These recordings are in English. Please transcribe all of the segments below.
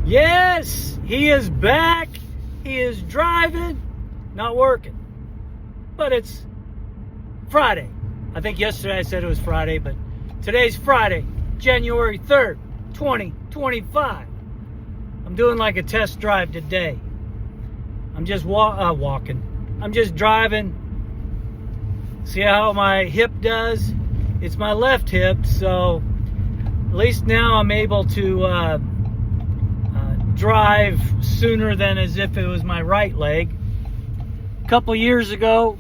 Yes, he is back. He is driving, not working. But it's Friday. I think yesterday I said it was Friday, but today's Friday, January 3rd, 2025. I'm doing like a test drive today. I'm just walking. I'm just driving. See how my hip does? It's my left hip, so at least now I'm able to drive sooner than as if it was my right leg. A couple years ago,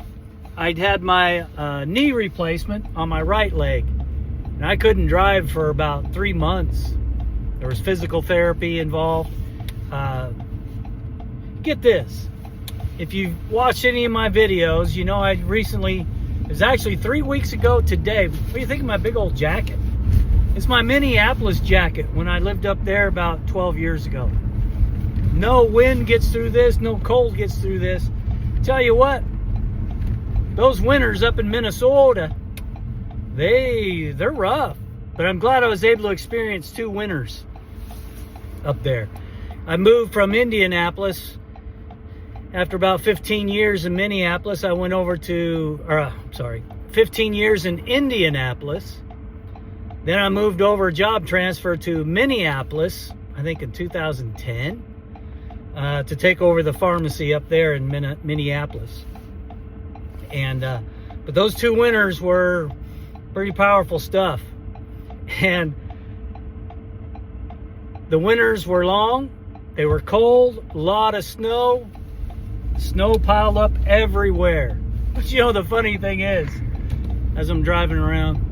I'd had my knee replacement on my right leg, and I couldn't drive for about 3 months. There was physical therapy involved. Get this. If you've watched any of my videos, you know I recently, it was actually 3 weeks ago today. What do you think of my big old jacket? It's my Minneapolis jacket when I lived up there about 12 years ago. No wind gets through this, no cold gets through this. Tell you what, those winters up in Minnesota, they're rough. But I'm glad I was able to experience 2 winters up there. I moved from Indianapolis. After about 15 years in Minneapolis, I went over to, 15 years in Indianapolis. Then I moved over, job transfer to Minneapolis, I think in 2010, to take over the pharmacy up there in Minneapolis. And, but those 2 winters were pretty powerful stuff. And the winters were long, they were cold, a lot of snow. Snow piled up everywhere. But you know, the funny thing is, as I'm driving around,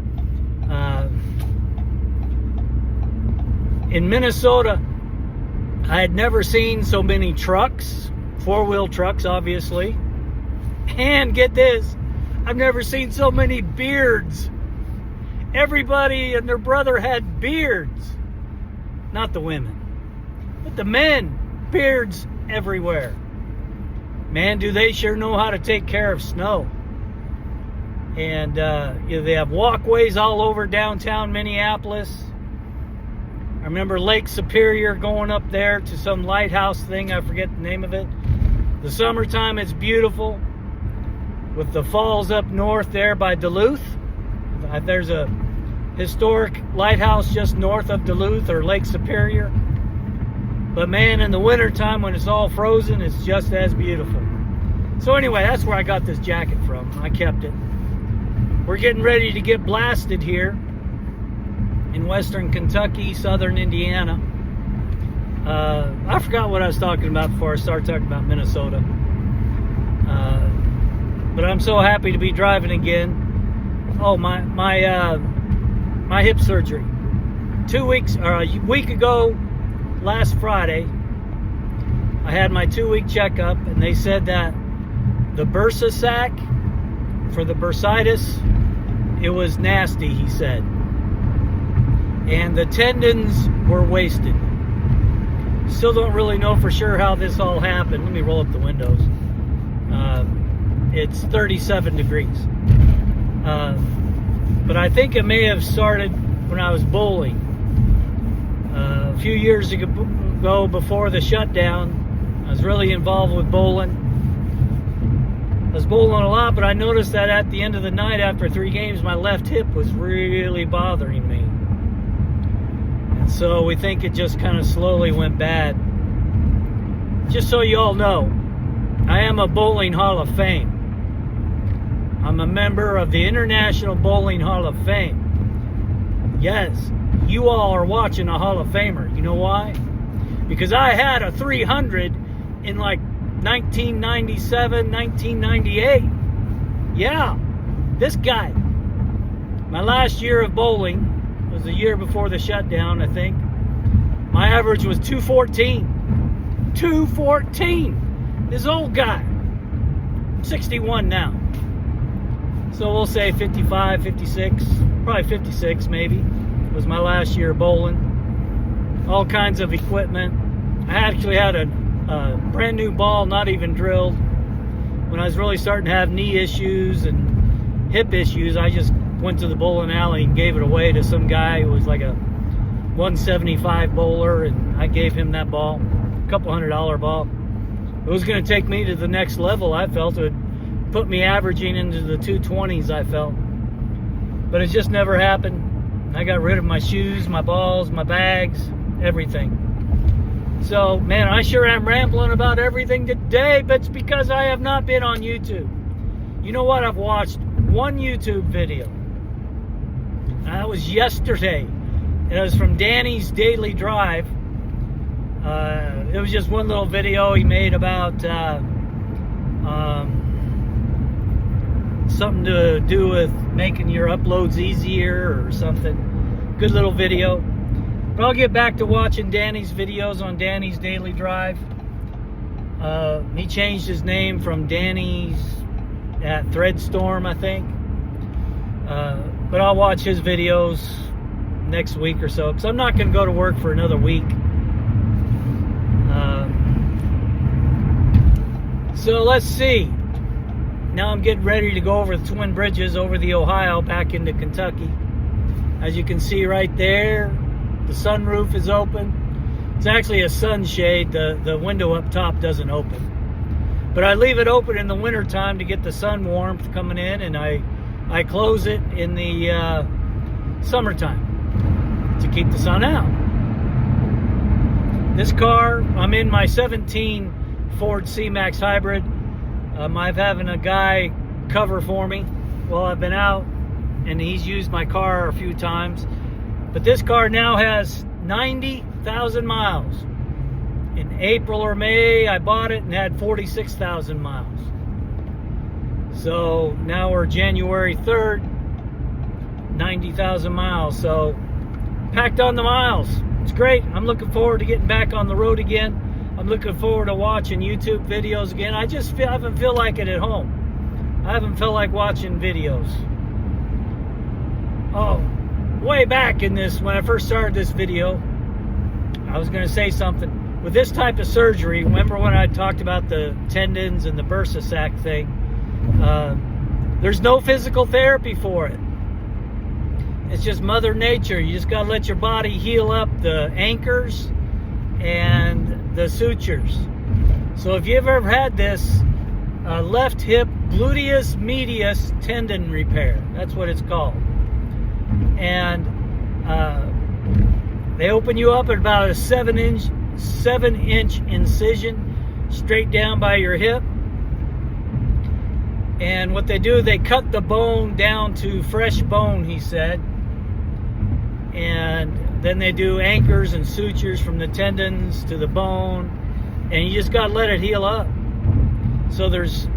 in Minnesota, I had never seen so many trucks, 4-wheel trucks, obviously. And get this, I've never seen so many beards. Everybody and their brother had beards. Not the women, but the men, beards everywhere. Man, do they sure know how to take care of snow. And you know, they have walkways all over downtown Minneapolis. I remember Lake Superior, going up there to some lighthouse thing. I forget the name of it. The summertime, it's beautiful. With the falls up north there by Duluth. There's a historic lighthouse just north of Duluth, or Lake Superior. But man, in the wintertime when it's all frozen, it's just as beautiful. So anyway, that's where I got this jacket from. I kept it. We're getting ready to get blasted here in western Kentucky, southern Indiana. I forgot what I was talking about before I started talking about Minnesota. But I'm so happy to be driving again. Oh, my hip surgery. 2 weeks, or a week ago, last Friday, I had my 2-week checkup, and they said that the bursa sac for the bursitis, it was nasty, he said. And the tendons were wasted. Still don't really know for sure how this all happened. Let me roll up the windows. It's 37 degrees. But I think it may have started when I was bowling. A few years ago, before the shutdown, I was really involved with bowling. I was bowling a lot, but I noticed that at the end of the night, after 3 games, my left hip was really bothering me. And so we think it just kind of slowly went bad. Just so you all know, I am a Bowling Hall of Fame. I'm a member of the International Bowling Hall of Fame. Yes, you all are watching a Hall of Famer. You know why? Because I had a 300 in like 1997, 1998. Yeah, this guy. My last year of bowling was the year before the shutdown, I think. My average was 214. 214! This old guy. I'm 61 now. So we'll say 55, 56, probably 56 maybe, was my last year bowling. All kinds of equipment. I actually had a brand new ball, not even drilled. When I was really starting to have knee issues and hip issues, I just went to the bowling alley and gave it away to some guy who was like a 175 bowler, and I gave him that ball, a couple $100 ball. It was going to take me to the next level. I felt it would put me averaging into the 220s, I felt. But it just never happened. I got rid of my shoes, my balls, my bags, everything. So, man, I sure am rambling about everything today, but it's because I have not been on YouTube. You know what? I've watched one YouTube video. That was yesterday. It was from Danny's Daily Drive. It was just one little video he made about something to do with making your uploads easier or something. Good little video. But I'll get back to watching Danny's videos on Danny's Daily Drive. He changed his name from Danny's at Threadstorm, I think. But I'll watch his videos next week or so, because I'm not going to go to work for another week. So let's see. Now I'm getting ready to go over the Twin Bridges, over the Ohio, back into Kentucky. As you can see right there, the sunroof is open. It's actually a sunshade. The window up top doesn't open. But I leave it open in the wintertime to get the sun warmth coming in, and I close it in the summertime to keep the sun out. This car, I'm in my 17 Ford C-Max Hybrid. I'm having a guy cover for me while I've been out, and he's used my car a few times. But this car now has 90,000 miles. In April or May, I bought it and had 46,000 miles. So now we're January 3rd, 90,000 miles. So packed on the miles. It's great. I'm looking forward to getting back on the road again. I'm looking forward to watching YouTube videos again. I haven't felt like it at home. I haven't felt like watching videos. Oh, way back in this, when I first started this video, I was going to say something. With this type of surgery, remember when I talked about the tendons and the bursa sac thing? There's no physical therapy for it. It's just Mother Nature. You just got to let your body heal up the anchors and the sutures. So if you've ever had this left hip Gluteus Medius Tendon Repair, that's what it's called. And they open you up at about a 7-inch incision straight down by your hip. And what they do, they cut the bone down to fresh bone, he said. And then they do anchors and sutures from the tendons to the bone. And you just got to let it heal up. So there's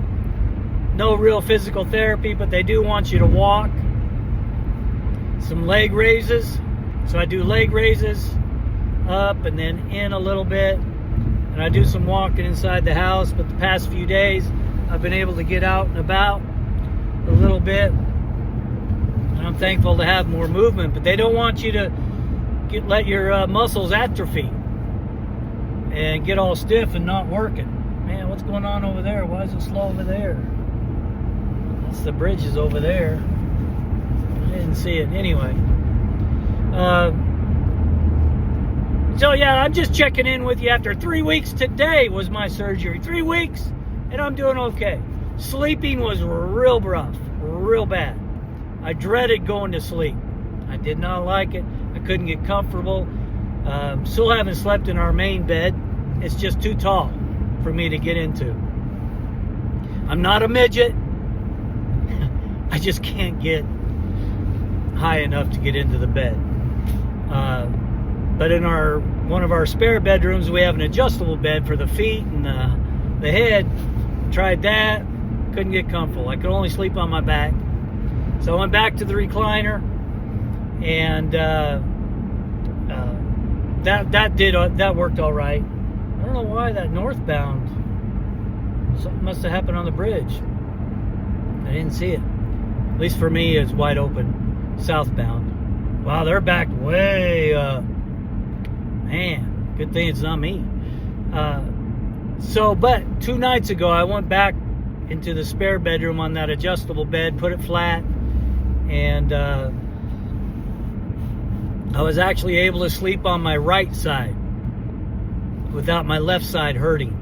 no real physical therapy, but they do want you to walk. Some leg raises. So I do leg raises up and then in a little bit. And I do some walking inside the house. But the past few days, I've been able to get out and about a little bit. And I'm thankful to have more movement. But they don't want you to let your muscles atrophy and get all stiff and not working. Man, what's going on over there? Why is it slow over there? That's the bridges over there. I didn't see it. Anyway. So yeah, I'm just checking in with you after 3 weeks. Today was my surgery. 3 weeks, and I'm doing okay. Sleeping was real rough, real bad. I dreaded going to sleep. I did not like it. I couldn't get comfortable. Still haven't slept in our main bed. It's just too tall for me to get into. I'm not a midget. I just can't get high enough to get into the bed. But in one of our spare bedrooms, we have an adjustable bed for the feet and the head. Tried that. Couldn't get comfortable. I could only sleep on my back. So I went back to the recliner. And that worked all right. I don't know why that northbound, something must have happened on the bridge. I didn't see it. At least for me, it's wide open. Southbound. Wow, they're backed way up. Man, good thing it's not me. But 2 nights ago, I went back into the spare bedroom on that adjustable bed, put it flat, and I was actually able to sleep on my right side without my left side hurting.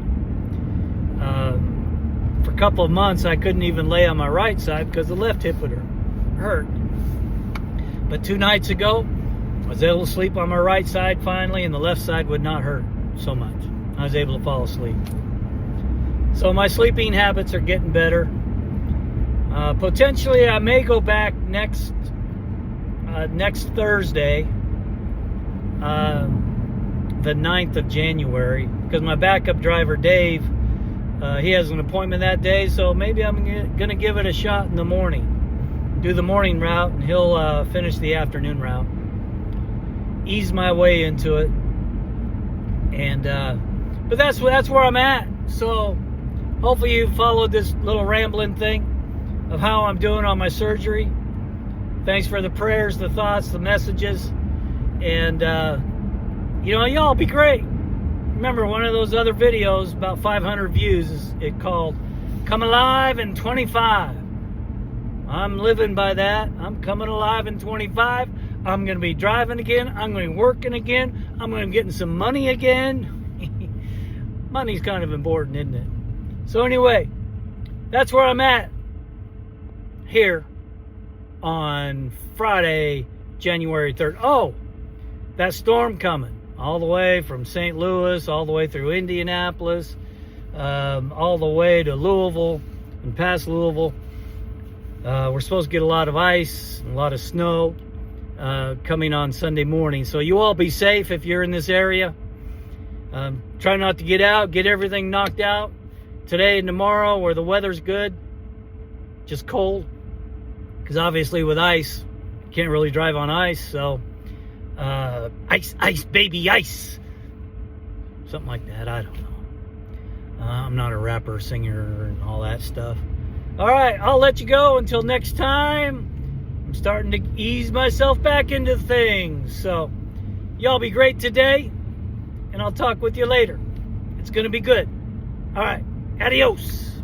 For a couple of months, I couldn't even lay on my right side because the left hip would hurt. But 2 nights ago, I was able to sleep on my right side finally, and the left side would not hurt so much. I was able to fall asleep. So my sleeping habits are getting better. Potentially, I may go back next Thursday, the 9th of January, because my backup driver, Dave, he has an appointment that day, so maybe I'm going to give it a shot in the morning. Do the morning route, and he'll finish the afternoon route. Ease my way into it. And but that's where I'm at. So hopefully you followed this little rambling thing of how I'm doing on my surgery. Thanks for the prayers, the thoughts, the messages. And y'all be great. Remember, one of those other videos, about 500 views, is it called Come Alive in 25. I'm living by that. I'm coming alive in 25. I'm going to be driving again. I'm going to be working again. I'm going to be getting some money again. Money's kind of important, isn't it? So anyway, that's where I'm at here on Friday, January 3rd. Oh, that storm coming all the way from St. Louis, all the way through Indianapolis, all the way to Louisville and past Louisville. We're supposed to get a lot of ice, a lot of snow coming on Sunday morning. So you all be safe if you're in this area. Try not to get out, get everything knocked out today and tomorrow where the weather's good, just cold. Because obviously with ice, you can't really drive on ice. So ice, ice, baby, ice. Something like that, I don't know. I'm not a rapper, singer, and all that stuff. All right, I'll let you go until next time. I'm starting to ease myself back into things. So, y'all be great today, and I'll talk with you later. It's going to be good. All right, adios.